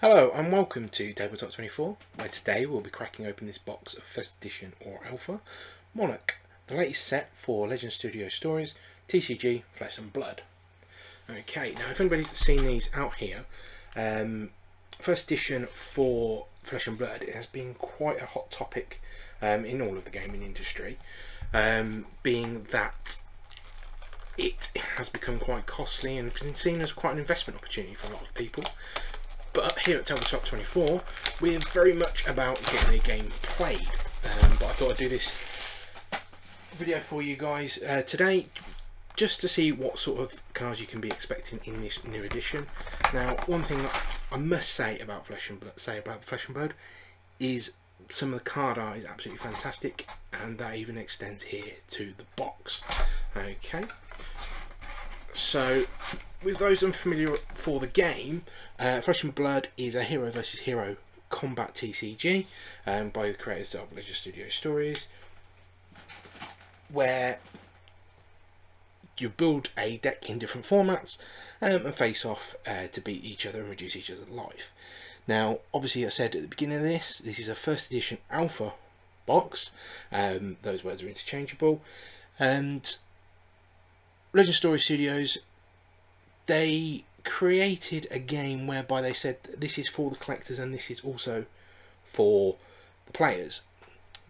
Hello and welcome to Tabletop 24, where today we'll be cracking open this box of First Edition or Alpha Monarch, the latest set for Legend Studio Stories, TCG, Flesh and Blood. Okay, now if anybody's seen these out here, First Edition for Flesh and Blood, it has been quite a hot topic in all of the gaming industry, being that it has become quite costly and been seen as quite an investment opportunity for a lot of people. But here at Tabletop 24, we're very much about getting the game played. But I thought I'd do this video for you guys today, just to see what sort of cards you can be expecting in this new edition. Now, one thing that I must say about Flesh and Blood is some of the card art is absolutely fantastic, and that even extends here to the box. Okay. So, with those unfamiliar for the game, Flesh and Blood is a hero versus hero combat TCG by the creators of Legend Studio Stories, where you build a deck in different formats and face off to beat each other and reduce each other's life. Now, obviously, I said at the beginning of this is a first edition alpha box. Those words are interchangeable, and Legend Story Studios, they created a game whereby they said this is for the collectors and this is also for the players.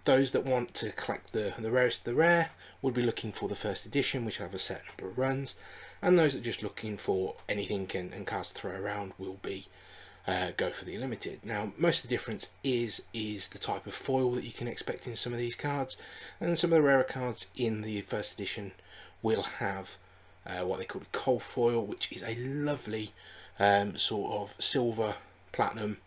Those that want to collect the rarest of the rare would be looking for the first edition, which will have a set number of runs, and those that are just looking for anything and cards to throw around will be go for the limited. Now, most of the difference is the type of foil that you can expect in some of these cards, and some of the rarer cards in the first edition will have what they call a coal foil, which is a lovely sort of silver platinum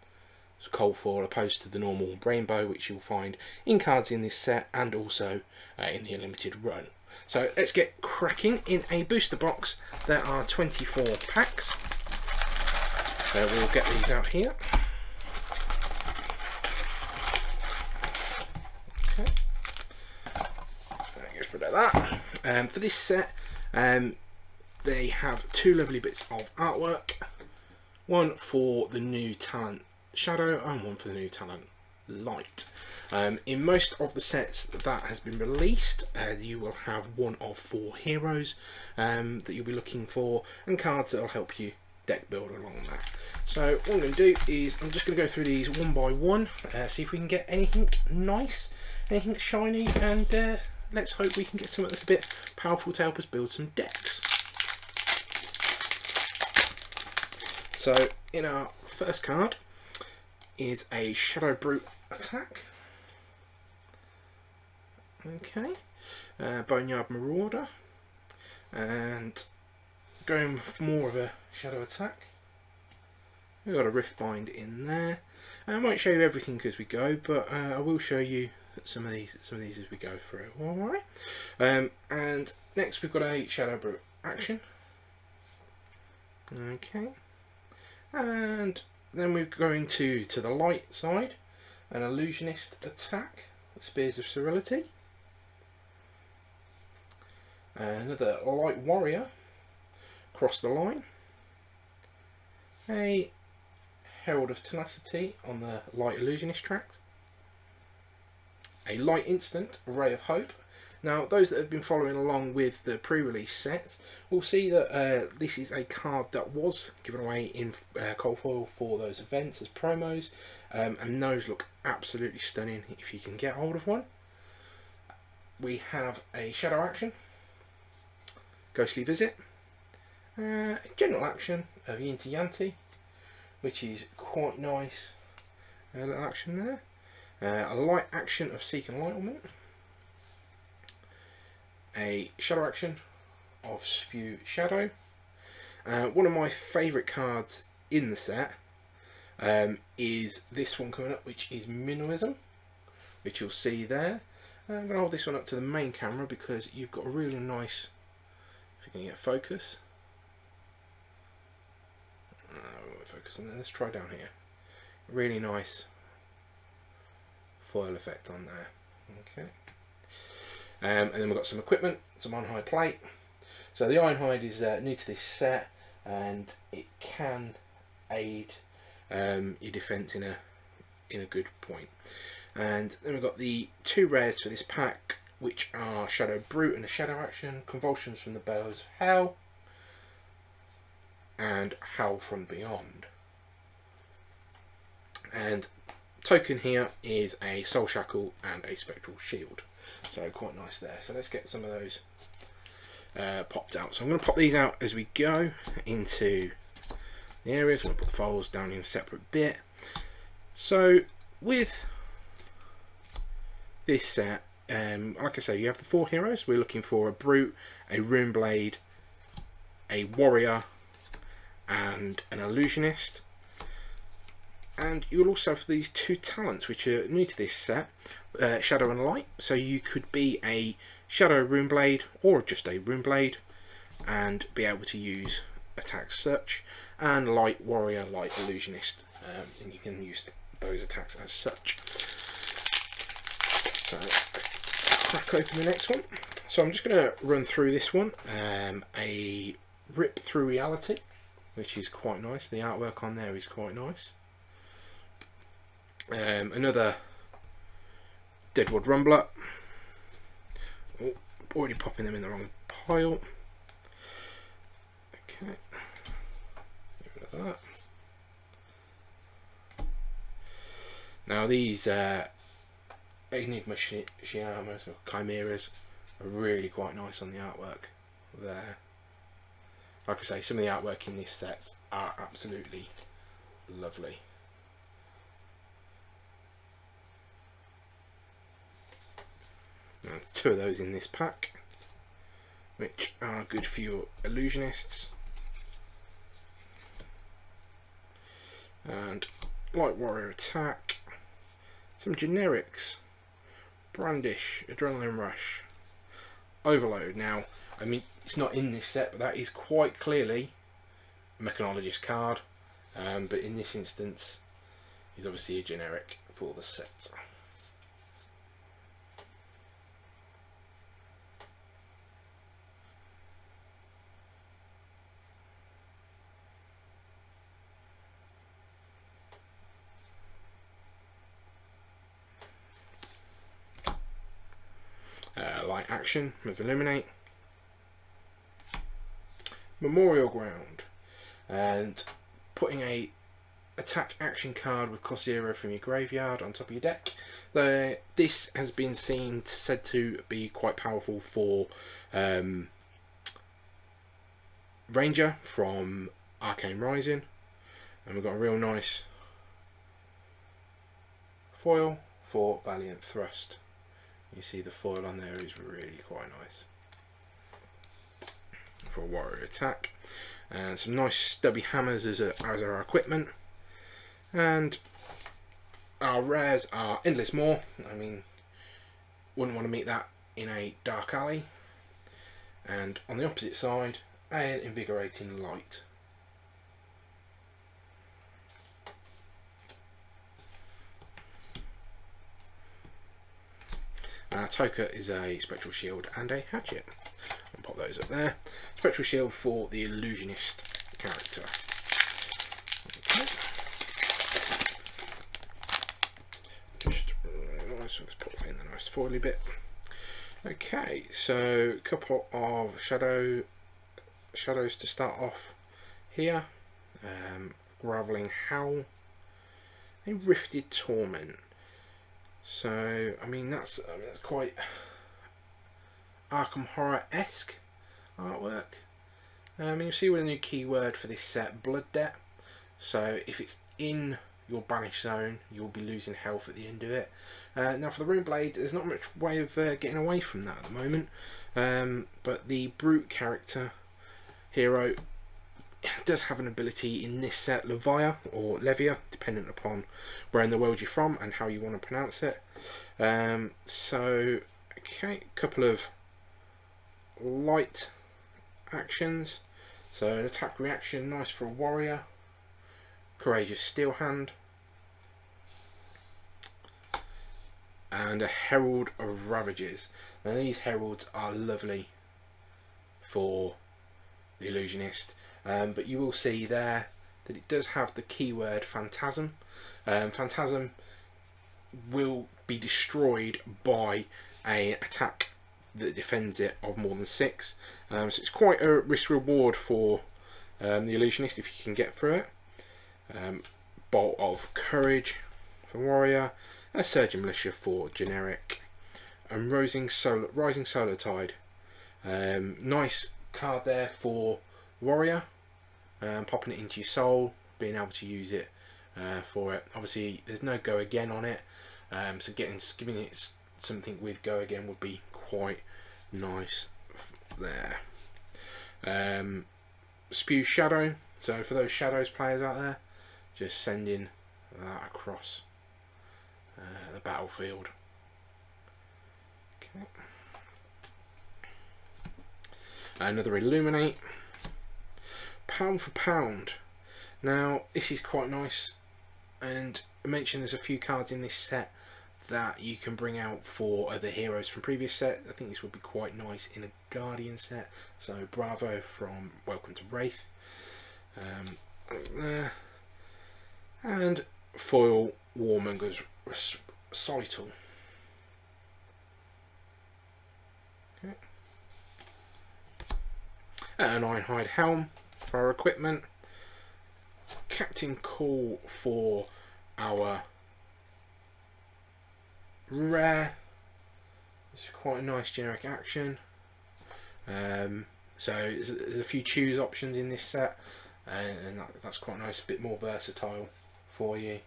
coal foil, opposed to the normal rainbow, which you'll find in cards in this set and also in the limited run. So let's get cracking. In a booster box there are 24 packs. We'll get these out here. Okay, get rid of that. For this set, they have two lovely bits of artwork, one for the new talent Shadow and one for the new talent Light. In most of the sets that has been released, you will have one of 4 heroes that you'll be looking for, and cards that will help you deck build along that. So what I'm going to do is I'm just going to go through these one by one, see if we can get anything nice, anything shiny, and let's hope we can get something that's a bit powerful to help us build some decks. So in our first card is a Shadow Brute attack. Okay, Boneyard Marauder, and going for more of a shadow attack, we've got a Riftbind in there. I won't show you everything as we go, but I will show you some of these as we go through. All right. And next we've got a Shadow Brute action. Okay. And then we're going to the light side, an Illusionist attack, Spears of Sterility. Another Light Warrior, Cross the Line. A Herald of Tenacity on the Light Illusionist track. A Light Instant, Ray of Hope. Now, those that have been following along with the pre-release sets will see that this is a card that was given away in cold foil for those events as promos, and those look absolutely stunning if you can get hold of one. We have a Shadow Action, Ghostly Visit, a General Action of Yinti Yanti, which is quite nice, a little action there. A Light Action of Seek Enlightenment. A Shadow Action of Spew Shadow. One of my favourite cards in the set is this one coming up, which is Minnowism, which you'll see there. I'm going to hold this one up to the main camera because you've got a really nice, if you can get focus. We won't focus on that. Let's try down here. Really nice foil effect on there. Okay. And then we've got some equipment, some Ironhide plate. So the Ironhide is new to this set. and it can aid your defence in a good point. And then we've got the 2 rares for this pack, which are Shadow Brute and a Shadow Action, Convulsions from the Bellows of Hell, and Howl from Beyond. And token here is a Soul Shackle and a Spectral Shield, so quite nice there. So let's get some of those popped out. So I'm going to pop these out as we go into the areas. I'm going to put the files down in a separate bit. So with this set, like I say, you have the 4 heroes. We're looking for a Brute, a Runeblade, a Warrior, and an Illusionist. And you'll also have these 2 talents which are new to this set, Shadow and Light. So you could be a Shadow Runeblade or just a Runeblade and be able to use attack search, and Light Warrior, Light Illusionist, and you can use those attacks as such. So crack open the next one. So I'm just going to run through this one. A Rip Through Reality, which is quite nice. The artwork on there is quite nice. Another Deadwood Rumbler. Oh, already popping them in the wrong pile. Okay, get rid of that. Now these Enigma Shiamas or Chimeras are really quite nice on the artwork there. Like I say, some of the artwork in these sets are absolutely lovely. Now, 2 of those in this pack, which are good for your Illusionists. And Light Warrior Attack. Some generics. Brandish, Adrenaline Rush, Overload. Now, I mean, it's not in this set, but that is quite clearly a Mechanologist card. But in this instance, is obviously a generic for the set. Light Action with Illuminate, Memorial Ground, and putting a attack action card with cost 0 from your graveyard on top of your deck. This has been said to be quite powerful for Ranger from Arcane Rising, and we've got a real nice foil for Valiant Thrust. You see the foil on there is really quite nice for a warrior attack, and some nice stubby hammers as our equipment. And our rares are Endless Maw. I mean, wouldn't want to meet that in a dark alley. And on the opposite side, an Invigorating Light. Toka is a Spectral Shield and a Hatchet. I'll pop those up there. Spectral Shield for the Illusionist character. Okay. Just really nice. Let's put in the nice foily bit. Okay, so a couple of shadows to start off here. Groveling Howl, a Rifted Torment. So I mean that's quite Arkham Horror-esque artwork. You'll see with a new keyword for this set, Blood Debt. So if it's in your banish zone, you'll be losing health at the end of it. Now for the Runeblade, there's not much way of getting away from that at the moment. But the Brute character hero does have an ability in this set, Levia or Levia, dependent upon where in the world you're from and how you want to pronounce it. So, okay, a couple of light actions. So an attack reaction, nice for a warrior. Courageous Steel Hand. And a Herald of Ravages. Now these heralds are lovely for the Illusionist. But you will see there that it does have the keyword Phantasm. Phantasm will be destroyed by an attack that defends it of more than 6. So it's quite a risk reward for the Illusionist if you can get through it. Bolt of Courage for Warrior, a Surging Militia for generic, and Rising Solar Tide. Nice card there for Warrior, popping it into your soul, being able to use it for it. Obviously there's no go again on it, so giving it something with go again would be quite nice there. Spew Shadow, so for those Shadows players out there, just sending that across the battlefield. Okay. Another Illuminate. Pound for pound. Now this is quite nice, and I mentioned there's a few cards in this set that you can bring out for other heroes from previous set. I think this would be quite nice in a Guardian set. So Bravo from Welcome to Wraith. And foil Warmonger's Recital. Okay. An Ironhide Helm for our equipment. Captain Call for our rare. It's quite a nice generic action. So there's a few choose options in this set, and that's quite nice, a bit more versatile for you.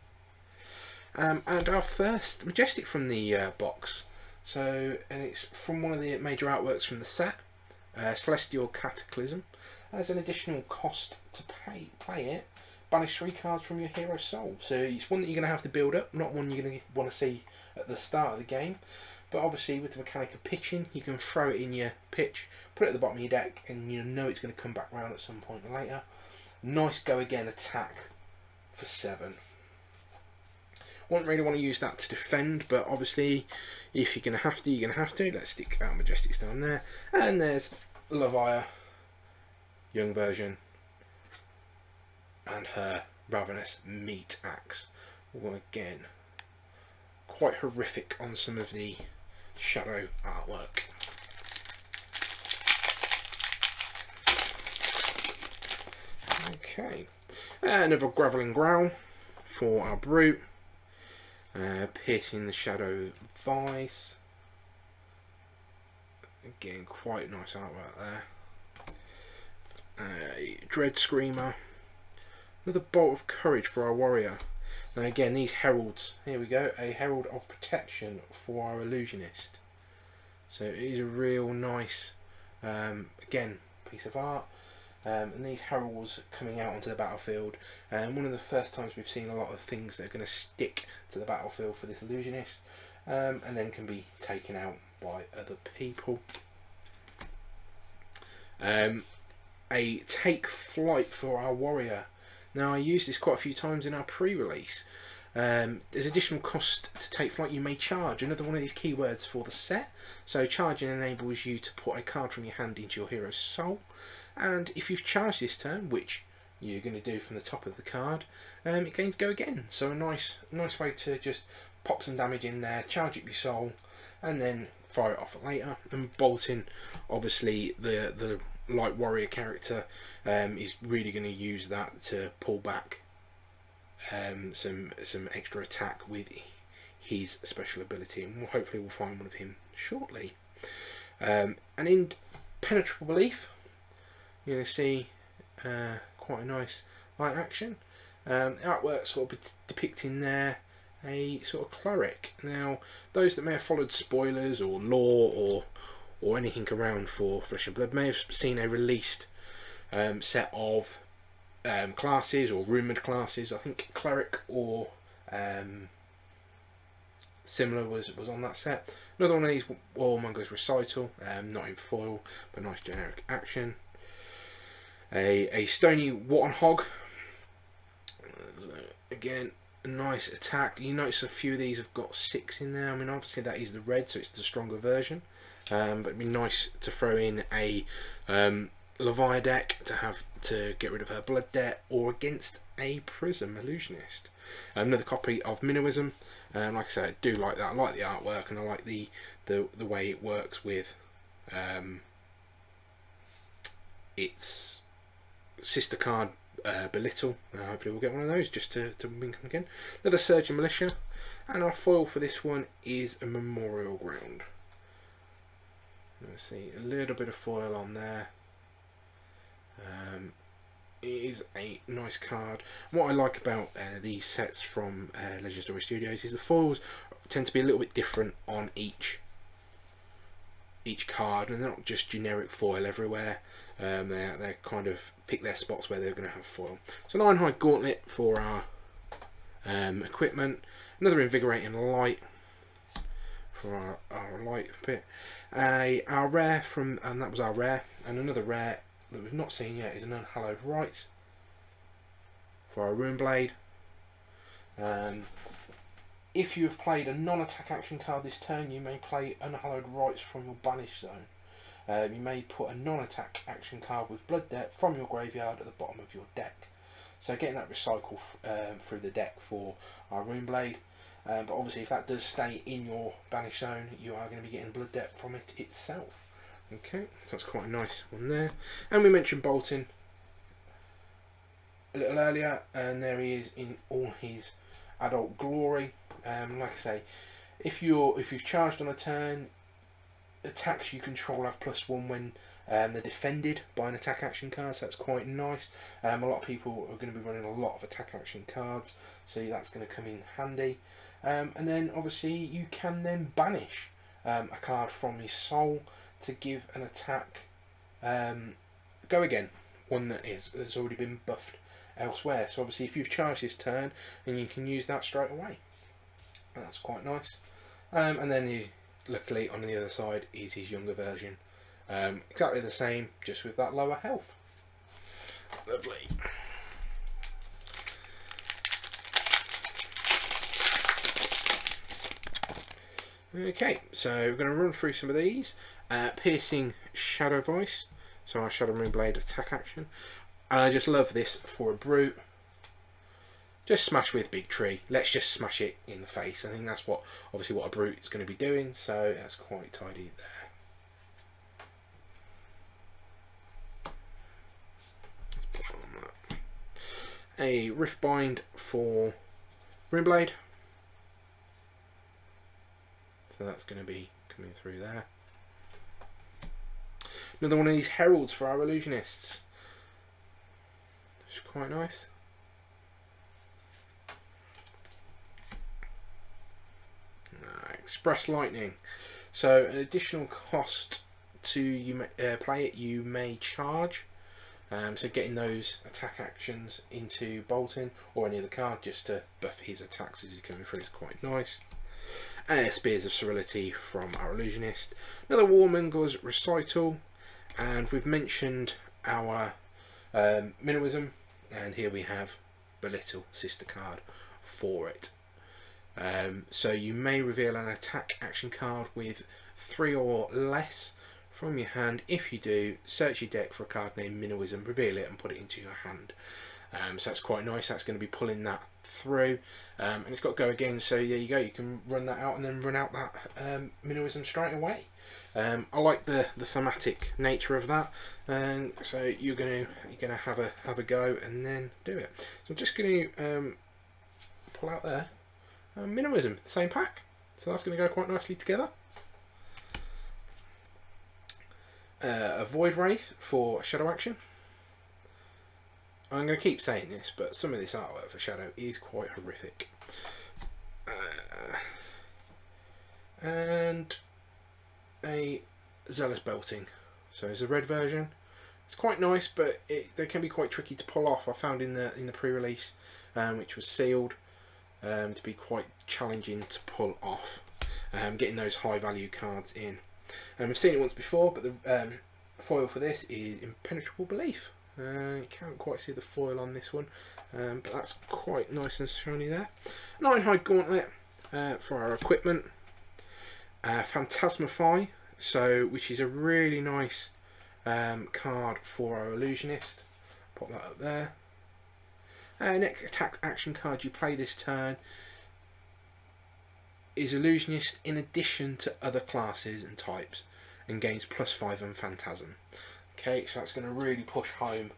And our first Majestic from the box. So, and it's from one of the major artworks from the set, Celestial Cataclysm. As an additional cost to play it, banish 3 cards from your hero's soul. So it's one that you're going to have to build up, not one you're going to want to see at the start of the game. But obviously with the mechanic of pitching, you can throw it in your pitch, put it at the bottom of your deck, and you know it's going to come back round at some point later. Nice go again attack for 7. Won't really want to use that to defend, but obviously if you're going to have to, you're going to have to. Let's stick our Majestics down there. And there's Leviah, young version, and her Ravenous Meat Axe. Well, again, quite horrific on some of the shadow artwork. Okay, another Graveling Growl for our Brute. Piercing the Shadow Vice. Again, quite nice artwork there. Dread Screamer. Another Bolt of Courage for our Warrior. Now again, these heralds, here we go, a Herald of Protection for our Illusionist. So it is a real nice, again, piece of art. And these heralds coming out onto the battlefield, and one of the first times we've seen a lot of things that are going to stick to the battlefield for this Illusionist, and then can be taken out by other people. A Take Flight for our Warrior. Now I used this quite a few times in our pre-release. There's additional cost to take flight. You may charge, another one of these keywords for the set. So charging enables you to put a card from your hand into your hero's soul. And if you've charged this turn, which you're going to do from the top of the card, it gains go again. So a nice way to just pop some damage in there, charge up your soul, and then fire it off later. And bolting, obviously, the light warrior character is really going to use that to pull back some extra attack with his special ability, and hopefully we'll find one of him shortly. And in Penetrable Belief, you're going to see quite a nice light action. Artwork sort of depicting there a sort of cleric. Now, those that may have followed spoilers or lore or anything around for Flesh and Blood may have seen a released set of classes or rumoured classes. I think cleric or similar was on that set. Another one of these, Warmonger's Recital, not in foil, but nice generic action. A Stony Warthog. Again, a nice attack. You notice a few of these have got 6 in there. I mean, obviously that is the red, so it's the stronger version. But it'd be nice to throw in a Leviathan deck to get rid of her blood debt, or against a Prism Illusionist. Another copy of Minnowism. Like I said, I do like that. I like the artwork, and I like the way it works with its sister card, Belittle. Hopefully we'll get one of those just to win again. Another Surgeon Militia, and our foil for this one is a Memorial Ground. Let's see, a little bit of foil on there. It is a nice card. What I like about these sets from Ledgend Story Studios is the foils tend to be a little bit different on each card, and they're not just generic foil everywhere. They kind of pick their spots where they're going to have foil. So an Ironhide Gauntlet for our equipment. Another Invigorating Light for our light bit. Our rare and that was our rare, and another rare that we've not seen yet is an Unhallowed Rites for our Runeblade. If you have played a non-attack action card this turn, you may play Unhallowed Rites from your Banish Zone. You may put a non-attack action card with Blood Debt from your graveyard at the bottom of your deck. So getting that recycle through the deck for our Runeblade. But obviously if that does stay in your Banish Zone, you are going to be getting Blood Debt from it itself. Okay, so that's quite a nice one there. And we mentioned Bolton a little earlier, and there he is in all his adult glory. Like I say, if you've charged on a turn, attacks you control have +1 when they're defended by an attack action card, so that's quite nice. A lot of people are going to be running a lot of attack action cards, so that's going to come in handy. And then obviously you can then banish a card from his soul to give an attack go again, one that's already been buffed elsewhere. So obviously if you've charged this turn, then you can use that straight away. That's quite nice. And then luckily on the other side is his younger version, exactly the same, just with that lower health. Lovely. Okay, so we're going to run through some of these. Piercing Shadow Voice, so our Shadow Runeblade attack action. And I just love this for a brute. Just smash with Big Tree. Let's just smash it in the face. I think that's obviously what a brute is going to be doing, so that's quite tidy there. Let's put on that. A Riftbind for Runeblade. So that's going to be coming through there. Another one of these heralds for our illusionists. It's quite nice. Express Lightning. So an additional cost to play it, you may charge. So getting those attack actions into Bolton or any other card just to buff his attacks as he's coming through is quite nice. Spears of Serenity from our illusionist. Another Warmonger's Recital, and we've mentioned our Minnowism, and here we have Belittle sister card for it. So you may reveal an attack action card with 3 or less from your hand. If you do, search your deck for a card named Minnowism, reveal it and put it into your hand. So that's quite nice. That's going to be pulling that through, and it's got go again, so there you go, you can run that out and then run out that Minnowism straight away. I like the thematic nature of that, and so you're gonna have a go and then do it. So I'm just going to pull out there Minnowism, same pack, so that's going to go quite nicely together. A Void Wraith for Shadow action. I'm going to keep saying this, but some of this artwork for Shadow is quite horrific. And a Zealous Belting. So it's a red version. It's quite nice, but they can be quite tricky to pull off. I found in the pre-release, which was sealed, to be quite challenging to pull off. Getting those high value cards in. We've seen it once before, but the foil for this is Impenetrable Belief. You can't quite see the foil on this one, but that's quite nice and shiny there. An Ironhide Gauntlet for our equipment. Phantasmify, which is a really nice card for our Illusionist. Pop that up there. Next attack action card you play this turn is Illusionist in addition to other classes and types, and gains +5 on Phantasm. Okay, so that's going to really push home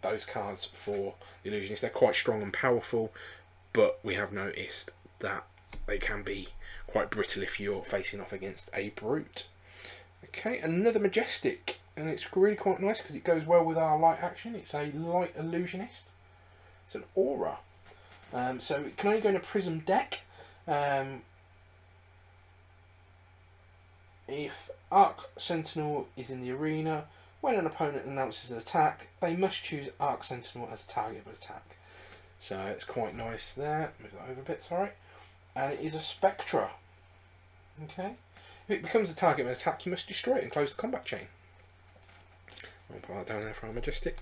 those cards for the Illusionist. They're quite strong and powerful, but we have noticed that they can be quite brittle if you're facing off against a brute. Okay, another Majestic, and it's really quite nice because it goes well with our light action. It's a light Illusionist. It's an aura. So it can only go in a Prism deck. If Arc Sentinel is in the arena, when an opponent announces an attack, they must choose Arc Sentinel as a target of attack. So it's quite nice there. Move that over a bit, sorry. And it is a Spectra. Okay. If it becomes a target of an attack, you must destroy it and close the combat chain. I'll put that down there for our Majestic.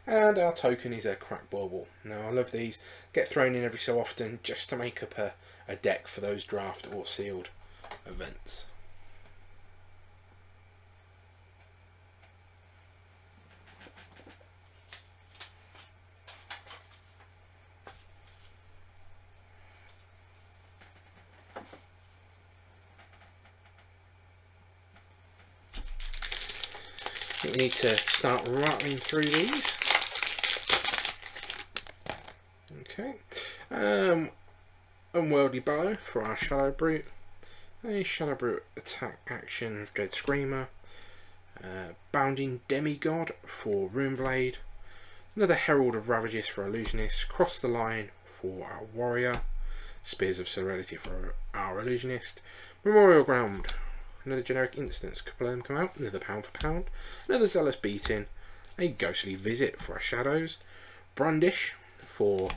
And our token is a Crack Bauble. Now I love these. Get thrown in every so often just to make up a deck for those draft or sealed events. We need to start rattling through these. Okay. Unworldly Bow for our Shadow Brute. A Shadow Brute attack action Dread Screamer. Bounding Demigod for Runeblade. Another Herald of Rebirth for Illusionist. Cross the Line for our Warrior. Spears of Serenity for our Illusionist. Memorial Ground. Another generic instance, a couple of them come out, another pound for pound, another Zealous Beating, a Ghostly Visit for our Shadows, Brandish for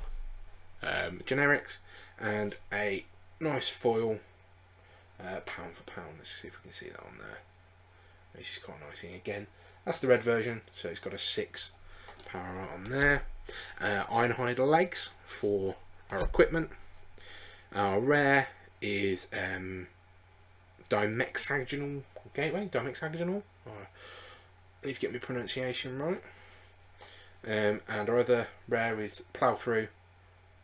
generics, and a nice foil pound for pound. Let's see if we can see that on there. This is quite nice. Again, that's the red version, so it's got a 6 power on there. Ironhide Legs for our equipment. Our rare is Dimexagonal Gateway. Dimexagonal. Need to get my pronunciation right. And our other rare is Plough Through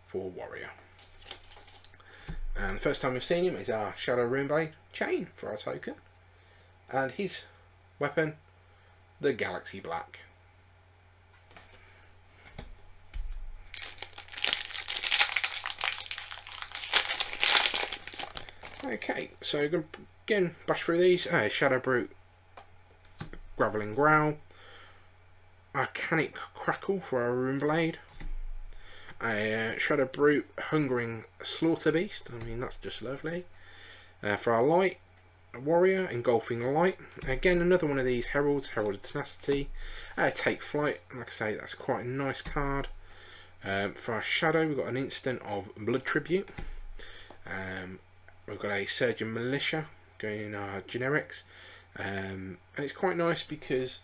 for Warrior. And the first time we've seen him is our Shadow Runeblade chain for our token. And his weapon, the Galaxy Black. Okay, so again, bash through these. Shadow Brute, Graveling Growl, Arcanic Crackle for our Runeblade, a Shadow Brute, Hungering Slaughter Beast. I mean, that's just lovely. For our Light, a Warrior, Engulfing Light. Again, another one of these Heralds, Herald of Tenacity. Take Flight, like I say, that's quite a nice card. For our Shadow, we've got an instant of Blood Tribute. We've got a Surgeon Militia going in our generics, and it's quite nice because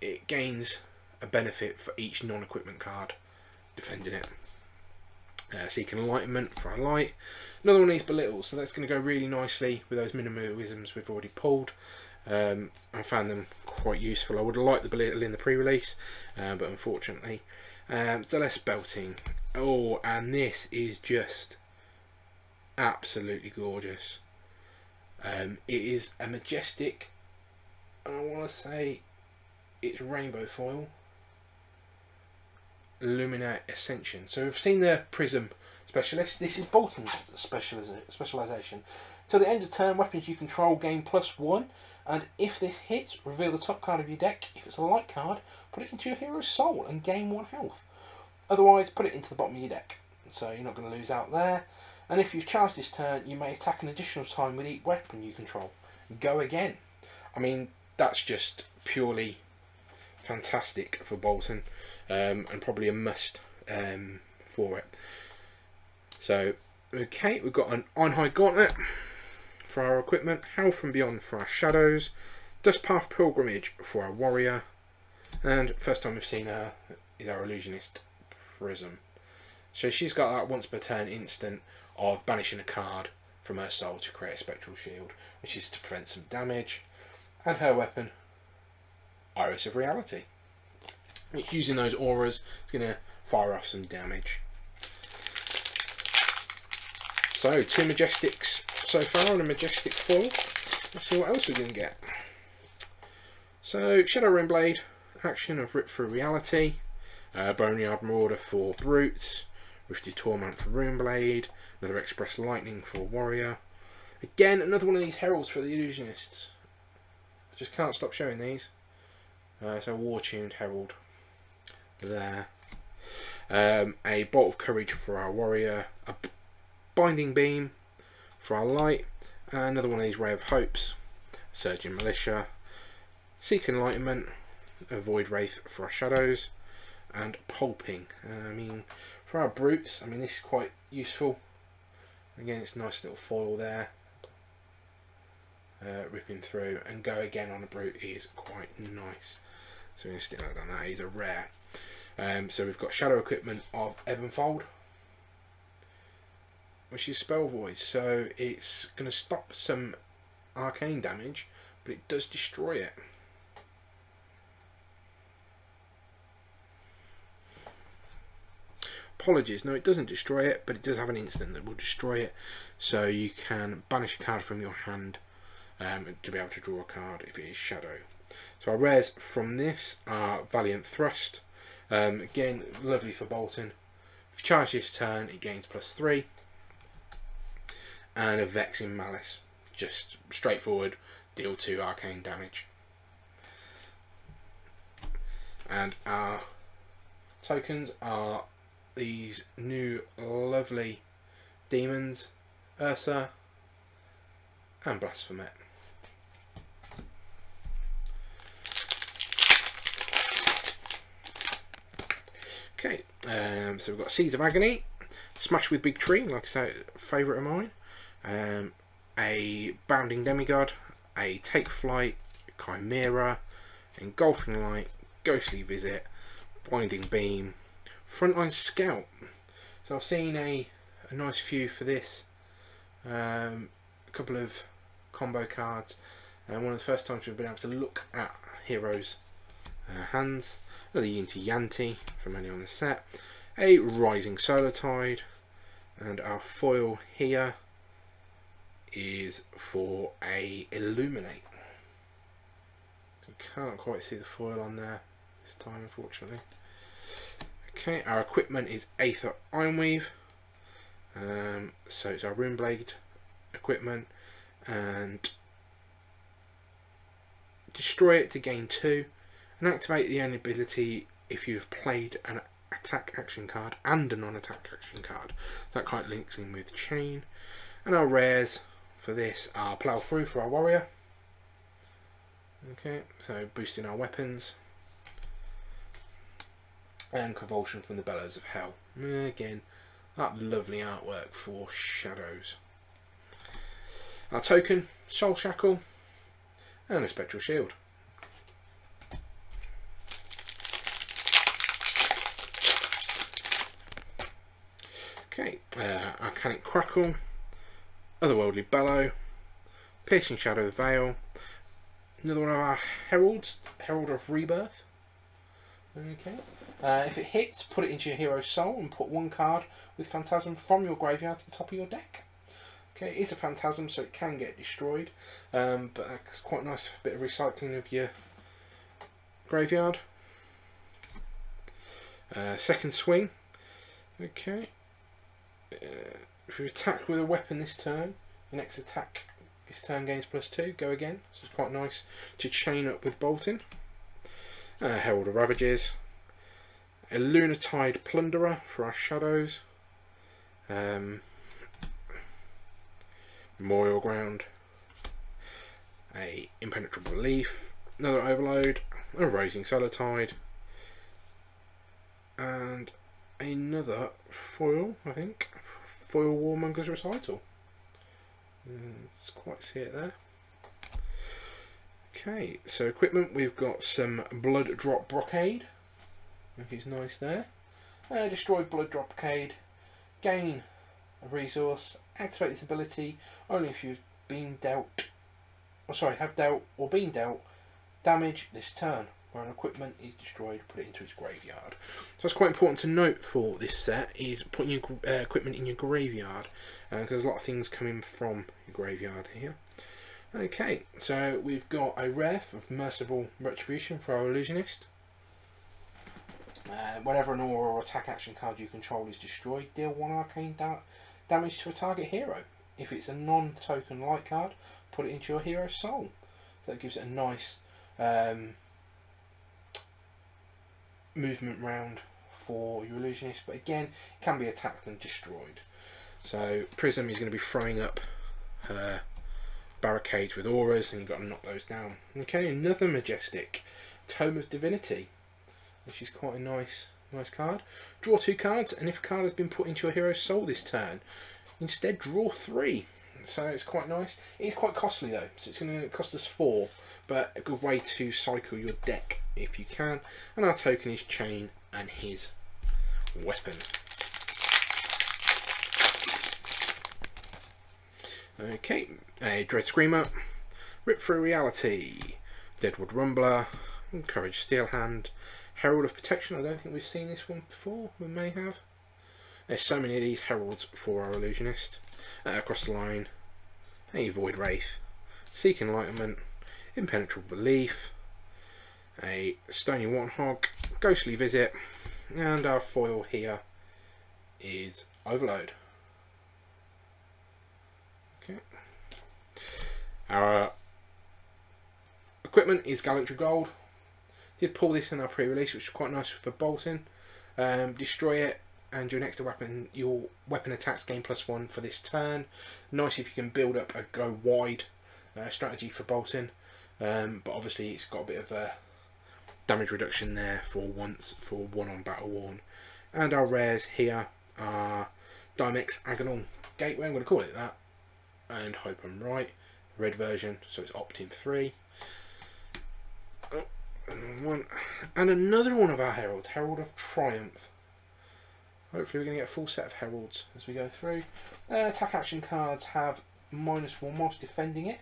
it gains a benefit for each non-equipment card defending it. Seeking Enlightenment for our Light. Another one of these Belittles, so that's going to go really nicely with those minimalisms we've already pulled. I found them quite useful. I would have liked the Belittle in the pre-release, but unfortunately. Zealous Belting. Oh, and this is just absolutely gorgeous. It is a Majestic, and I want to say it's rainbow foil. Luminate Ascension. So we've seen the Prism Specialist. This is Bolton's specialisation. Till the end of turn, weapons you control gain +1, and if this hits, reveal the top card of your deck. If it's a light card, put it into your hero's soul and gain 1 health. Otherwise, put it into the bottom of your deck. So you're not going to lose out there. And if you've charged this turn, you may attack an additional time with each weapon you control. Go again. I mean, that's just purely fantastic for Bolton, and probably a must for it. So, okay, we've got an Ironhide Gauntlet for our equipment, Howl from Beyond for our Shadows, Dustpath Pilgrimage for our Warrior, and first time we've seen her is our Illusionist Prism. So she's got that once per turn instant of banishing a card from her soul to create a spectral shield, which is to prevent some damage. And her weapon, Iris of Reality, which, using those auras, is going to fire off some damage. So 2 Majestics so far and a Majestic foil. Let's see what else we're going to get. So Shadow Runeblade, action of Rip Through Reality, Boneyard Marauder for Brutes, Rifted Torment for Runeblade, another Express Lightning for Warrior. Again, another one of these heralds for the Illusionists. I just can't stop showing these. So War-tuned herald there. A Bolt of Courage for our Warrior, a Binding Beam for our Light, another one of these Ray of Hopes, Surging Militia, Seek Enlightenment, a Void Wraith for our Shadows, and Pulping. I mean, for our Brutes, I mean, this is quite useful. Again, it's a nice little foil there. Ripping through, and Go Again on a Brute is quite nice. So we're going to stick that down. That is a rare. So we've got Shadow Equipment of Ebonfold, which is Spell Void. So it's going to stop some arcane damage, but it does destroy it. Apologies, no, it doesn't destroy it, but it does have an instant that will destroy it. So you can banish a card from your hand to be able to draw a card if it is Shadow. So our rares from this are Valiant Thrust. Again, lovely for Bolton. If you charge this turn, it gains +3. And a Vexing Malice. Just straightforward, deal 2 arcane damage. And our tokens are these new lovely demons, Ursa and Blasphemette. Okay, so we've got Seeds of Agony, Smash with Big Tree, like I say, favourite of mine, a Bounding Demigod, a Take Flight, Chimera, Engulfing Light, Ghostly Visit, Blinding Beam, Frontline Scout. So I've seen a nice few for this, a couple of combo cards, and one of the first times we've been able to look at heroes' hands. Another Yinti Yanti from any on the set, a Rising Solar Tide, and our foil here is for a Illuminate. You can't quite see the foil on there this time, unfortunately. Okay, our equipment is Aether Ironweave, so it's our Runeblade equipment, and destroy it to gain 2, and activate the only ability if you've played an attack action card and a non-attack action card. That kind of links in with Chain. And our rares for this are Plough Through for our Warrior. Okay, so boosting our weapons. And Convulsion from the Bellows of Hell. Again, that lovely artwork for Shadows. Our token, Soul Shackle, and a Spectral Shield. Okay, Arcanic Crackle, Otherworldly Bellow, Piercing Shadow Veil, another one of our Heralds, Herald of Rebirth. Okay, if it hits, put it into your hero's soul and put 1 card with Phantasm from your graveyard to the top of your deck. Okay, it is a Phantasm, so it can get destroyed, but that's quite nice, a bit of recycling of your graveyard. Second Swing. Okay. If you attack with a weapon this turn, your next attack this turn gains +2. Go again. So it's quite nice to chain up with bolting. Herald of Ravages, a Lunatide Plunderer for our Shadows, Memorial Ground, a Impenetrable Leaf, another Overload, a Rising Solar Tide, and another foil, I think, foil Warmonger's Recital. Let's quite see it there. Okay, so equipment, we've got some Blood Drop Brocade, which is nice there. Destroy Blood Drop Brocade, gain a resource, activate this ability only if you've been dealt, or sorry, have dealt or been dealt damage this turn. where an equipment is destroyed, put it into its graveyard. So that's quite important to note for this set, is putting your equipment in your graveyard, because there's a lot of things coming from your graveyard here. Okay, so we've got a rare of Merciful Retribution for our Illusionist. Whenever an aura or attack action card you control is destroyed, deal 1 arcane damage to a target hero. If it's a non-token light card, put it into your hero's soul. So that gives it a nice movement round for your Illusionist, but again, it can be attacked and destroyed. So Prism is going to be throwing up her barricades with auras, and you've got to knock those down. Okay, another Majestic, Tome of Divinity, which is quite a nice card. Draw 2 cards, and if a card has been put into your hero's soul this turn, instead draw 3. So it's quite nice. It is quite costly though, so it's going to cost us 4, but a good way to cycle your deck if you can. And our token is Chain and his weapon. Okay, a Dread Screamer, Rip Through Reality, Deadwood Rumbler, Courage Steelhand, Herald of Protection. I don't think we've seen this one before. We may have. There's so many of these heralds for our Illusionist. Across the line, a Void Wraith, Seek Enlightenment, Impenetrable Belief, a Stony Warthog, Ghostly Visit, and our foil here is Overload. Okay. Our equipment is Gallantry Gold. Did pull this in our pre-release, which is quite nice for bolting. Destroy it, and your next weapon, your weapon attacks gain +1 for this turn. Nice if you can build up a go wide strategy for bolting, but obviously it's got a bit of a damage reduction there for once for 1 on Battle Worn. And our rares here are Dimex Agonal Gateway, I'm going to call it that, and Hope I'm Right, red version, so it's Opt-in 3. And another one of our heralds, Herald of Triumph. Hopefully we're going to get a full set of heralds as we go through. Attack action cards have -1 whilst defending it,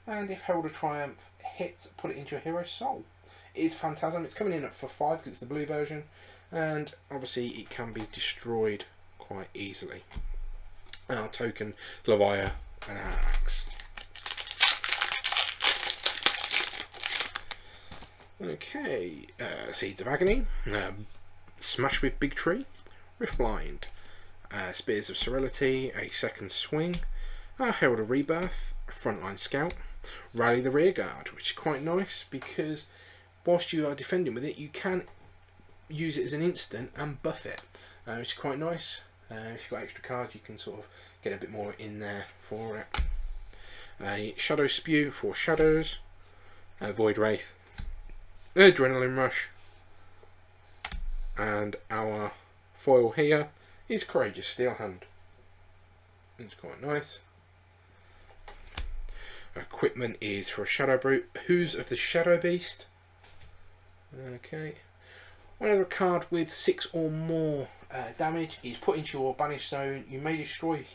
and if Herald of Triumph hits, put it into your hero's soul. It is Phantasm. It's coming in for 5 because it's the blue version, and obviously it can be destroyed quite easily. Our token, Leviathan and our axe. Okay, Seeds of Agony, Smash with Big Tree, Riftblind, Spears of Serenity, a Second Swing, Herald of Rebirth, Frontline Scout, Rally the Rearguard, which is quite nice because whilst you are defending with it, you can use it as an instant and buff it, which is quite nice. If you've got extra cards, you can sort of get a bit more in there for it. A Shadow Spew for Shadows, Void Wraith, Adrenaline Rush, and our foil here is Courageous Steelhand. It's quite nice. Equipment is for a Shadow Brute, Who's of the Shadow Beast. Okay. Whenever a card with 6 or more damage is put into your banished zone, you may destroy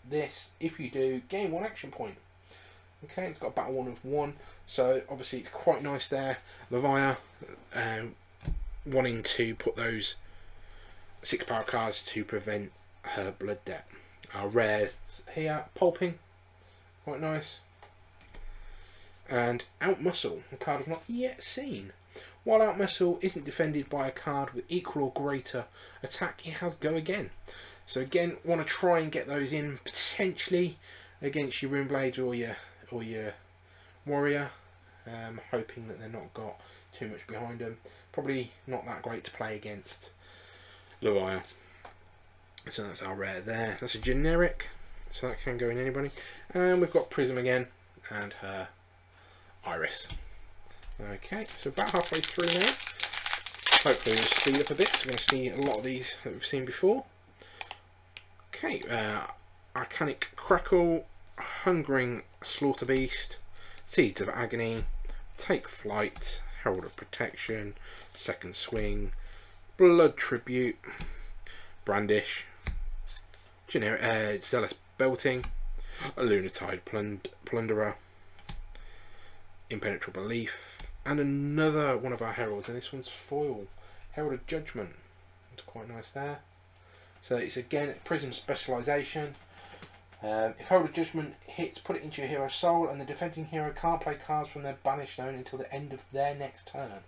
this. If you do, gain 1 action point. Okay, it's got a Battle Worn of 1, so obviously it's quite nice there. Leviathan wanting to put those 6 power cards to prevent her blood debt. Our rares here, Pulping, quite nice. And Outmuscle, a card I've not yet seen. While Outmuscle isn't defended by a card with equal or greater attack, it has Go Again. So again, want to try and get those in potentially against your Runeblade or your Warrior, hoping that they're not got too much behind them. Probably not that great to play against Leviathan. So that's our rare there. That's a generic, so that can go in anybody. And we've got Prism again and her Iris. Okay, so about halfway through now. Hopefully we'll speed up a bit, so we're going to see a lot of these that we've seen before. Okay, Arcanic Crackle, Hungering Slaughter Beast, Seeds of Agony, Take Flight, Herald of Protection, Second Swing, Blood Tribute, Brandish, Zealous Belting, a Lunatide Plunderer, Impenetrable Belief, And another one of our heralds, and this one's foil. Herald of Judgment. It's quite nice there. So it's again prism specialisation. If Herald of Judgment hits, put it into your hero's soul, and the defending hero can't play cards from their banished zone until the end of their next turn.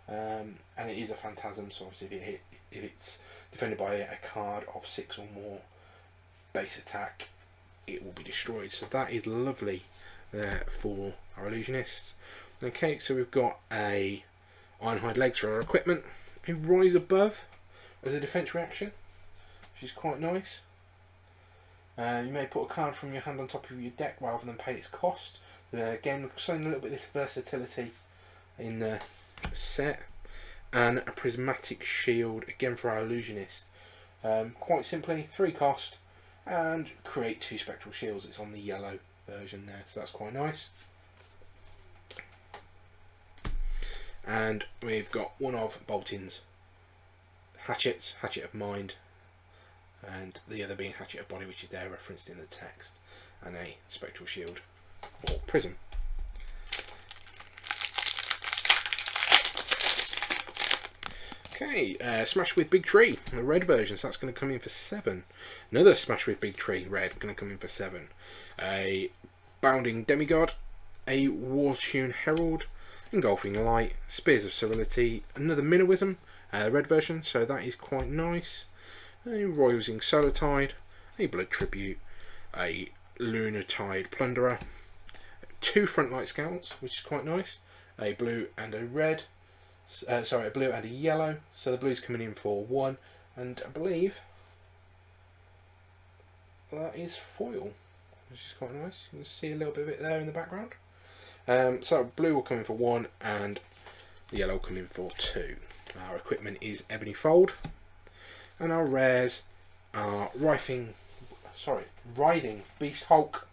And it is a phantasm, so obviously if it's defended by a card of 6 or more base attack, it will be destroyed. So that is lovely there for our illusionists. Okay, so we've got a Ironhide legs for our equipment, a Rise Above as a defense reaction, which is quite nice. You may put a card from your hand on top of your deck rather than pay its cost. Again, showing a little bit of this versatility in the set. And a Prismatic Shield, again for our illusionist. Quite simply, 3 cost, and create 2 spectral shields. It's on the yellow version there, so that's quite nice. And we've got one of Bolton's hatchets, Hatchet of Mind, and the other being Hatchet of Body, which is there referenced in the text, and a spectral shield or prism. Okay, Smash with Big Tree, the red version, so that's going to come in for 7. Another Smash with Big Tree, red, going to come in for 7. A Bounding Demigod, a War-Tune Herald, Engulfing Light, Spears of Serenity, another Minnowism, red version, so that is quite nice. A Rising Solar Tide, a Blood Tribute, a Lunar Tide Plunderer, 2 Frontlight Scouts, which is quite nice, a blue and a red, sorry, a blue and a yellow, so the blue's coming in for 1, and I believe that is foil, which is quite nice. You can see a little bit of it there in the background. So blue will come in for 1, and the yellow will come in for 2. Our equipment is Ebony Fold, and our rares are Riding Beast Hulk.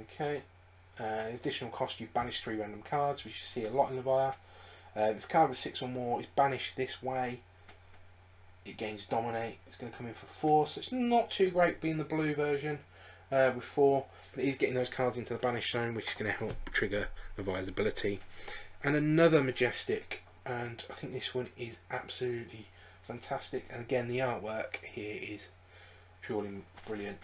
Okay, additional cost, you banish 3 random cards, which you see a lot in Levire. If a card with 6 or more is banished this way, it gains Dominate. It's going to come in for 4, so it's not too great being the blue version with 4, but it is getting those cards into the banished zone, which is going to help trigger Levire's ability. And another Majestic, and I think this one is absolutely fantastic, and again the artwork here is purely brilliant.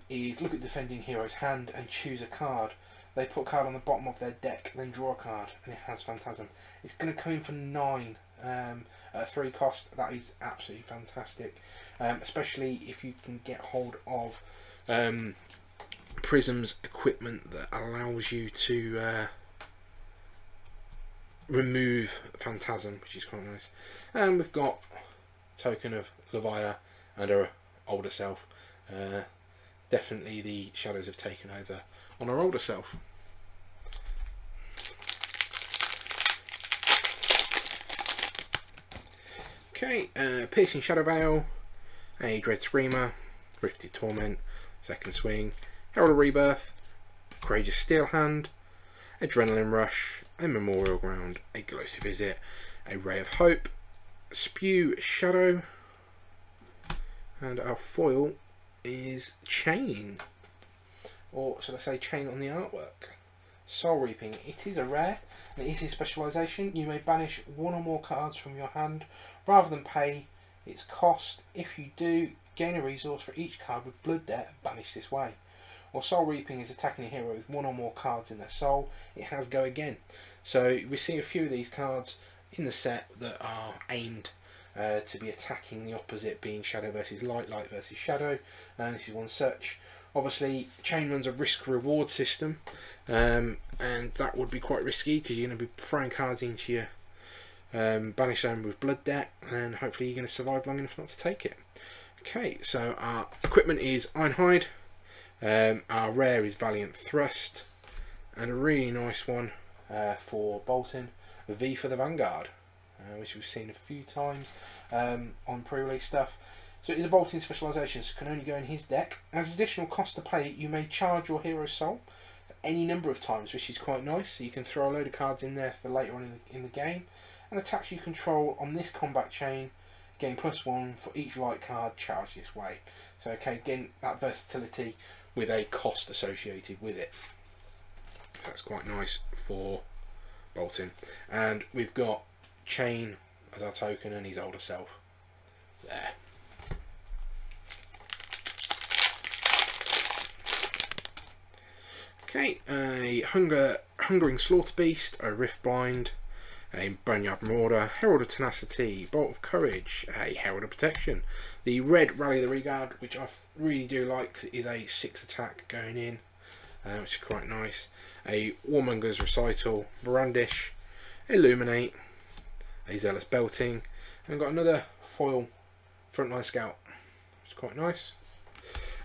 Is look at defending hero's hand and choose a card. They put a card on the bottom of their deck, then draw a card, and it has Phantasm. It's going to come in for 9 at 3 cost. That is absolutely fantastic, especially if you can get hold of Prism's equipment that allows you to remove Phantasm, which is quite nice. And we've got a token of Levire and her older self. Definitely the shadows have taken over on our older self. Okay, Piercing Shadow Veil, a Dread Screamer, Rifted Torment, Second Swing, Herald of Rebirth, Courageous Steel Hand, Adrenaline Rush, a Memorial Ground, a Glossy Visit, a Ray of Hope, Spew Shadow, and our foil is Chain, or should I say Chain on the artwork. Soul Reaping, it is a rare, and it is a specialisation. You may banish 1 or more cards from your hand rather than pay its cost. If you do, gain a resource for each card with Blood Debt banished this way. Or Soul Reaping is attacking a hero with 1 or more cards in their soul. It has Go Again. So we see a few of these cards in the set that are aimed to be attacking the opposite, being Shadow versus Light, Light versus Shadow, and this is one such. Obviously, Chain runs a risk-reward system, and that would be quite risky because you're going to be throwing cards into your Banish Zone with Blood Debt, and hopefully you're going to survive long enough not to take it. Okay, so our equipment is Ironhide, our rare is Valiant Thrust, and a really nice one for Bolton, a V for the Vanguard, which we've seen a few times on pre-release stuff. So it is a Bolton specialisation, so can only go in his deck. As additional cost to play, you may charge your hero's soul any number of times, which is quite nice. So you can throw a load of cards in there for later on in the game. And attacks you control on this combat chain, gain +1 for each light card charged this way. So okay, again, that versatility with a cost associated with it. So that's quite nice for bolting. And we've got Chain as our token and his older self there. Okay, a Hungering Slaughter Beast, a Riftbind, a Boneyard Marauder, Herald of Tenacity, Bolt of Courage, a Herald of Protection, the red Rally the Regard, which I really do like because it is a 6 attack going in, which is quite nice, a Warmonger's Recital, Brandish, Illuminate, a Zealous Belting, and got another foil Frontline Scout, which is quite nice.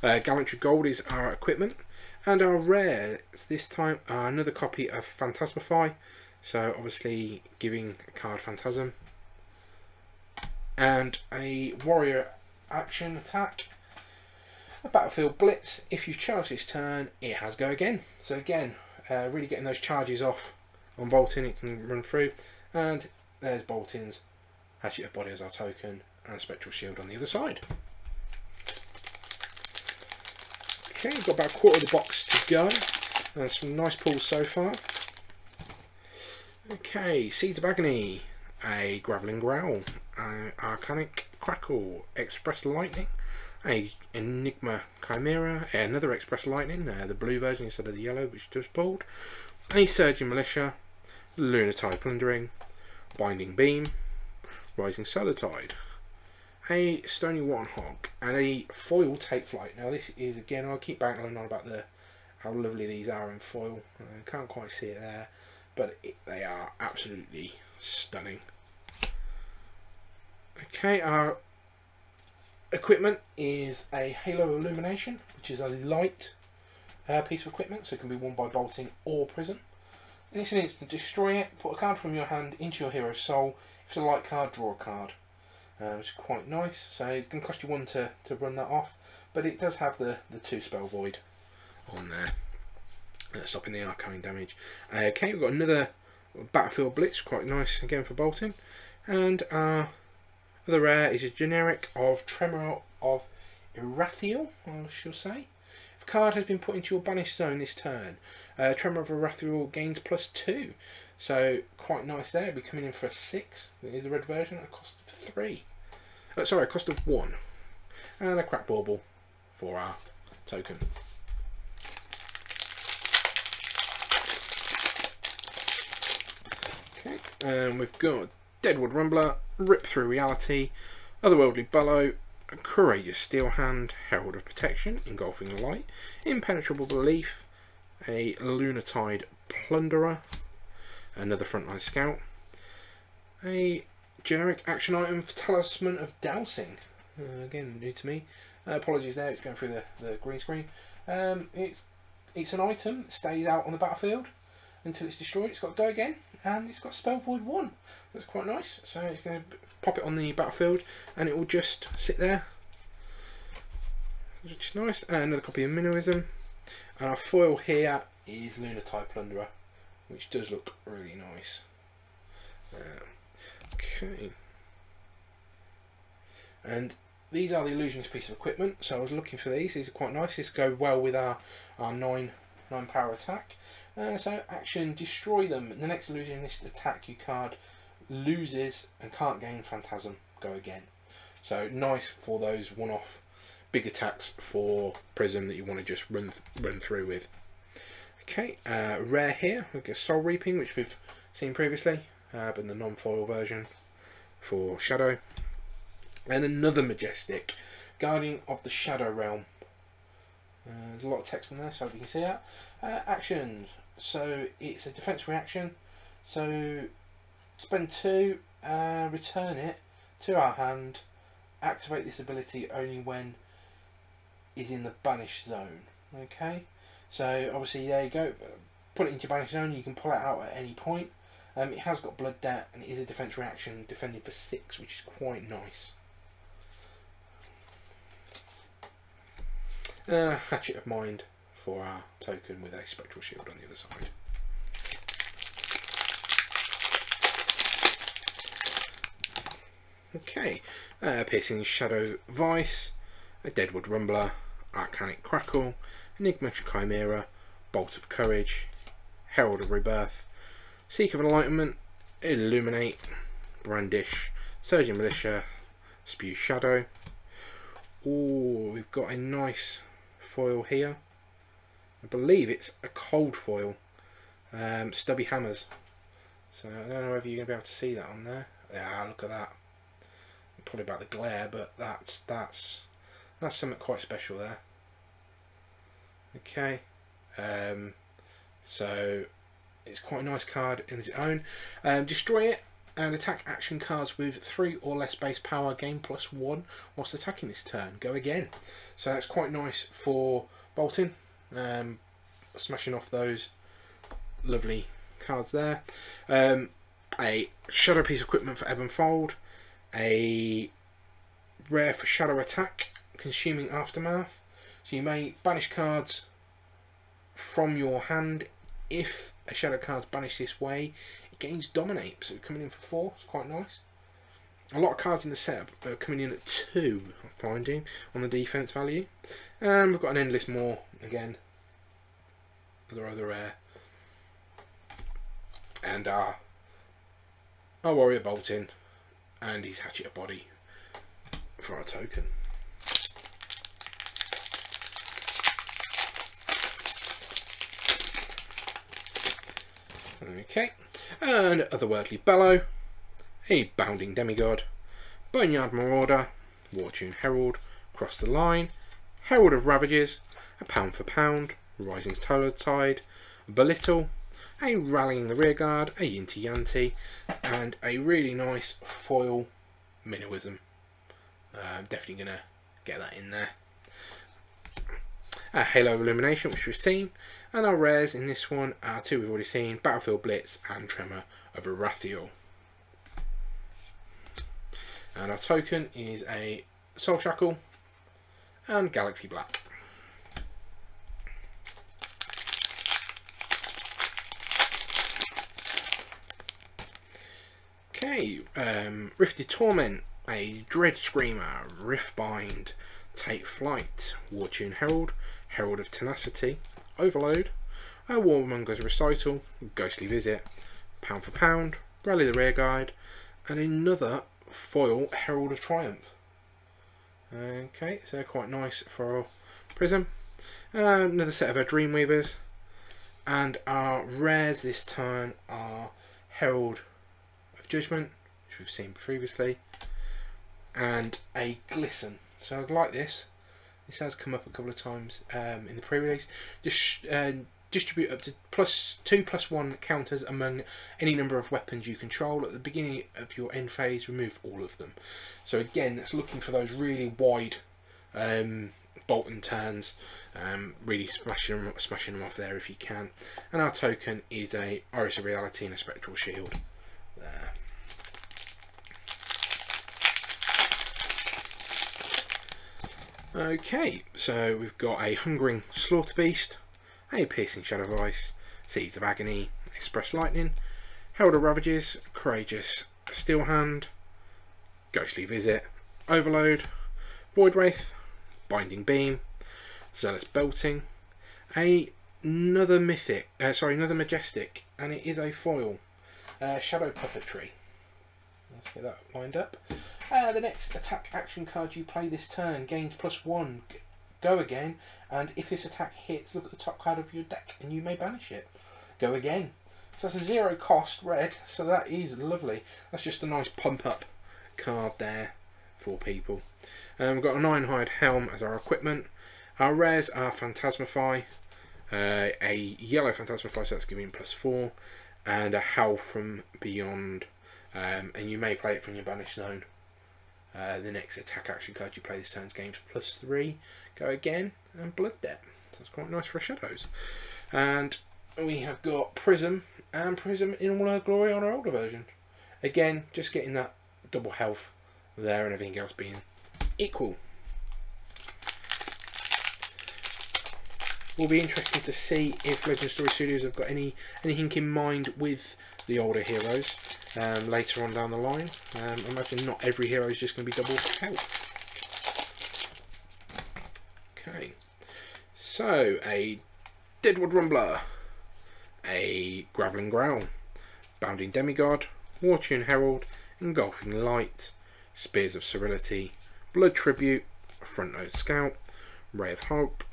Gallantry Gold is our equipment. And our rare is this time another copy of Phantasmify, so obviously giving a card Phantasm, and a Warrior Action Attack, a Battlefield Blitz. If you charge this turn, it has go again. So again, really getting those charges off on bolting, it can run through. And there's bolting's Hatchet of Body as our token, and Spectral Shield on the other side. Okay, we've got about a quarter of the box to go, and some nice pulls so far. Okay, Seeds of Agony, a Graveling Growl, Arcanic Crackle, Express Lightning, a Enigma Chimera, another Express Lightning, the blue version instead of the yellow which just pulled, a Surging Militia, Lunatide Plundering, Binding Beam, Rising Solar Tide, a Stony Warthog, and a foil Take Flight. Now this is, again, I'll keep battling on about how lovely these are in foil. I can't quite see it there, but they are absolutely stunning. Okay, our equipment is a Halo Illumination, which is a light piece of equipment, so it can be worn by bolting or prison. And it's an instant destroy it. Put a card from your hand into your hero's soul. If it's a light card, draw a card. It's quite nice, so it's going to cost you 1 to run that off, but it does have the 2 spell void on there, stopping the arcane damage. Okay, we've got another Battlefield Blitz, quite nice again for bolting, and our other rare is a generic of Tremor of Irathiel, I shall say. If a card has been put into your banished zone this turn, Tremor of Irathiel gains +2, so quite nice there. It'll be coming in for a 6. It is the red version at a cost of 3. Sorry, a cost of 1. And a Crack Bauble for our token. Okay, and we've got Deadwood Rumbler, Rip Through Reality, Otherworldly Bellow, a Courageous Steel Hand, Herald of Protection, Engulfing Light, Impenetrable Belief, a Lunatide Plunderer, another Frontline Scout, a generic action item for Talisman of Dowsing, again new to me. Apologies there, it's going through the green screen. It's an item that stays out on the battlefield until it's destroyed. It's got go again, and it's got Spell Void 1. That's quite nice. So it's going to pop it on the battlefield, and it will just sit there, which is nice. And another copy of Minnowism. And our foil here is Lunatide Plunderer, which does look really nice. Okay, and these are the Illusionist piece of equipment, so I was looking for these. These are quite nice. These go well with our 9 power attack. So action, destroy them. The next Illusionist attack you card loses and can't gain Phantasm, go again. So nice for those one-off big attacks for Prism that you want to just run through with. Okay, rare here, we've got Soul Reaping, which we've seen previously, but in the non-foil version for Shadow. And another Majestic, Guardian of the Shadow Realm. There's a lot of text in there, so you can see that. Actions, so it's a defense reaction, so spend 2, return it to our hand, activate this ability only when is in the banished zone. Okay, so obviously there you go, put it into your banished zone, you can pull it out at any point. It has got Blood Debt and it is a defense reaction, defending for 6, which is quite nice. Hatchet of Mind for our token with a Spectral Shield on the other side. Okay, Piercing Shadow Vice, a Deadwood Rumbler, Arcanic Crackle, Enigma Chimera, Bolt of Courage, Herald of Rebirth, Seek of Enlightenment, Illuminate, Brandish, Surging Militia, Spew Shadow. Oh, we've got a nice foil here. I believe it's a cold foil. Stubby Hammers. So I don't know whether you're going to be able to see that on there. Yeah, look at that. Probably about the glare, but that's something quite special there. Okay. So it's quite a nice card in its own. Destroy it and attack action cards with 3 or less base power, gain +1 whilst attacking this turn. Go again. So that's quite nice for bolting, smashing off those lovely cards there. A shadow piece of equipment for Ebb and Fold. A rare for shadow attack, consuming Aftermath. So you may banish cards from your hand. If a shadow card's banished this way, it gains Dominate, so coming in for 4. It's quite nice. A lot of cards in the setup are coming in at 2, I'm finding, on the defense value. And we've got an Endless Maw again. They're rather rare. And our Warrior Bolting and his Hatchet of Body for our token. Okay, and Otherworldly Bellow, a Bounding Demigod, Boneyard Marauder, Wartune Herald, Cross the Line, Herald of Ravages, a Pound for Pound, Rising Tide, Belittle, a Rallying the Rearguard, a Yinty Yanti, and a really nice foil Minnowism. I'm definitely going to get that in there. A Halo of Illumination, which we've seen, and our rares in this one are 2 we've already seen, Battlefield Blitz and Tremor of Arathiel. And our token is a Soul Shackle and Galaxy Black. Okay, Rifted Torment, a Dread Screamer, Riftbind, Take Flight, Wartune Herald, Herald of Tenacity, Overload, a Warmonger's Recital, Ghostly Visit, Pound for Pound, Rally the Rearguard, and another foil Herald of Triumph. Okay, so quite nice for our Prism. Another set of our Dreamweavers, and our rares this time are Herald of Judgment, which we've seen previously, and a Glisten. So I like this. This has come up a couple of times in the pre-release. Just distribute up to +2/+1 counters among any number of weapons you control. At the beginning of your end phase, remove all of them. So again, that's looking for those really wide bolt and turns. Really smashing them off there if you can. And our token is a Iris of Reality and a Spectral Shield. There. Okay, so we've got a Hungering Slaughterbeast, a Piercing Shadow of Ice, Seeds of Agony, Express Lightning, Herald of Ravages, Courageous Steelhand, Ghostly Visit, Overload, Void Wraith, Binding Beam, Zealous Belting, another Majestic, and it is a foil, Shadow Puppetry. Let's get that lined up. The next attack action card you play this turn gains +1. Go again, and if this attack hits, look at the top card of your deck and you may banish it. Go again. So that's a 0 cost red, so that is lovely. That's just a nice pump up card there for people. We've got a 9-hide Helm as our equipment. Our rares are Phantasmify, a yellow Phantasmify, so that's giving +4, and a Howl from Beyond, and you may play it from your banish zone. The next attack action card you play this turn's gains +3. Go again, and Blood Debt. That's quite nice for shadows. And we have got Prism, and Prism in all her glory on our older version. Again, just getting that double health there and everything else being equal. Will be interesting to see if Legend Story Studios have got anything in mind with the older heroes later on down the line. I imagine not every hero is just going to be double health. Okay, so a Deadwood Rumbler, a Graveling Growl, Bounding Demigod, War-Tune Herald, Engulfing Light, Spears of Serenity, Blood Tribute, Front Nose Scout, Ray of Hope,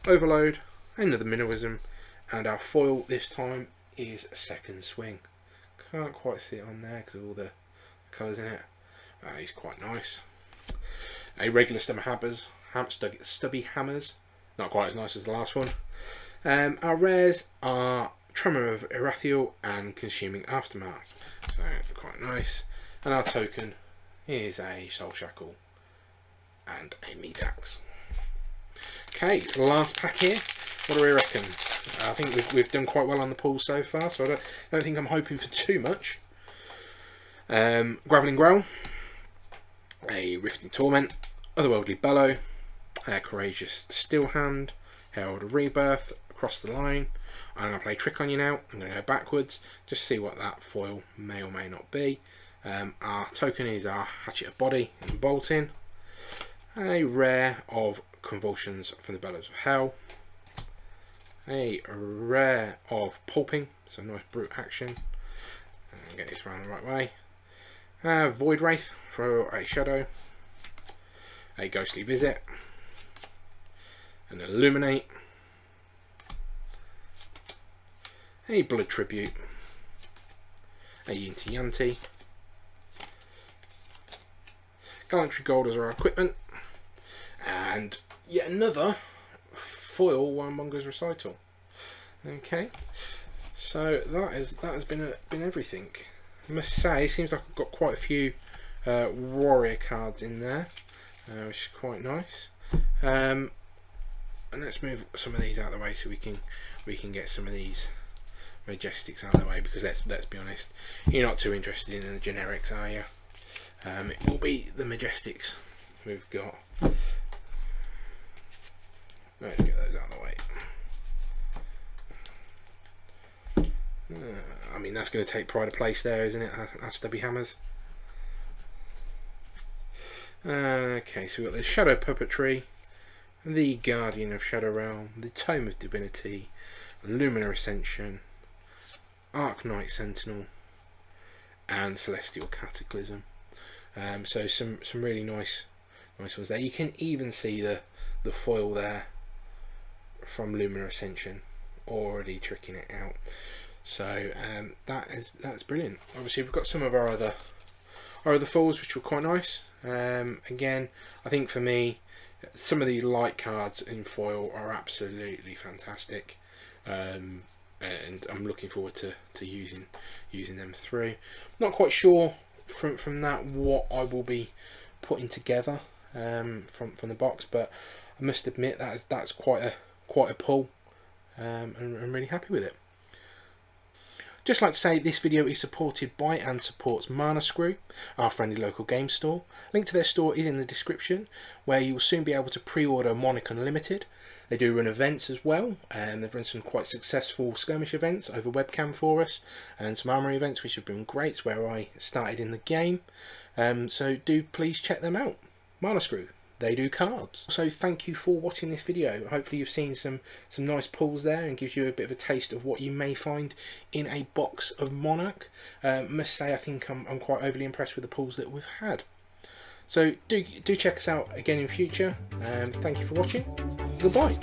Overload, another Minnowism, and our foil this time is Second Swing. Can't quite see it on there because of all the colours in it. He's quite nice. A regular stubby hammers, not quite as nice as the last one. Our rares are Tremor of Erathiel and Consuming Aftermath, so quite nice. And our token is a Soul Shackle and a Meat Axe. Okay, last pack here. What do we reckon? I think we've done quite well on the pool so far, so I don't think I'm hoping for too much. Graveling Growl, a Rifting Torment, Otherworldly Bellow, a Courageous Steel Hand, Herald of Rebirth, across the line. I'm going to play Trick on you now. I'm going to go backwards, just see what that foil may or may not be. Our token is our Hatchet of Body and Bolting, a rare of Convulsions from the Bellows of Hell, a rare of Pulping, so nice brute action, and get this around the right way. Void Wraith for a Shadow, a Ghostly Visit, an Illuminate, a Blood Tribute, a Yinti Yanti, Gallantry Gold as our equipment, and yet another foil Warmonger's Recital. Okay, so that has been everything. I must say, it seems like I've got quite a few warrior cards in there, which is quite nice. And let's move some of these out of the way so we can get some of these Majestics out of the way, because let's be honest, you're not too interested in the generics, are you? It will be the Majestics we've got. Let's get those out of the way. I mean, that's going to take pride of place there, isn't it? Our stubby hammers. Okay, so we've got the Shadow Puppetry, the Guardian of Shadow Realm, the Tome of Divinity, Luminar Ascension, Arc Knight Sentinel, and Celestial Cataclysm. So some really nice ones there. You can even see the foil there from Luminar Ascension already tricking it out. So that's brilliant. Obviously we've got some of our other foils which were quite nice. Again, I think for me, some of these light cards in foil are absolutely fantastic, and I'm looking forward to using them through. Not quite sure from that what I will be putting together from the box, but I must admit that's quite a pull, and I'm really happy with it. Just like to say, this video is supported by and supports Mana Screw, our friendly local game store. Link to their store is in the description, where you will soon be able to pre-order Monarch Unlimited. They do run events as well, and they've run some quite successful skirmish events over webcam for us, and some armory events which have been great, where I started in the game. So do please check them out. Mana Screw, they do cards. So thank you for watching this video. Hopefully you've seen some nice pulls there, and gives you a bit of a taste of what you may find in a box of Monarch. Must say, I think I'm quite overly impressed with the pulls that we've had. So do check us out again in future. Thank you for watching. Goodbye.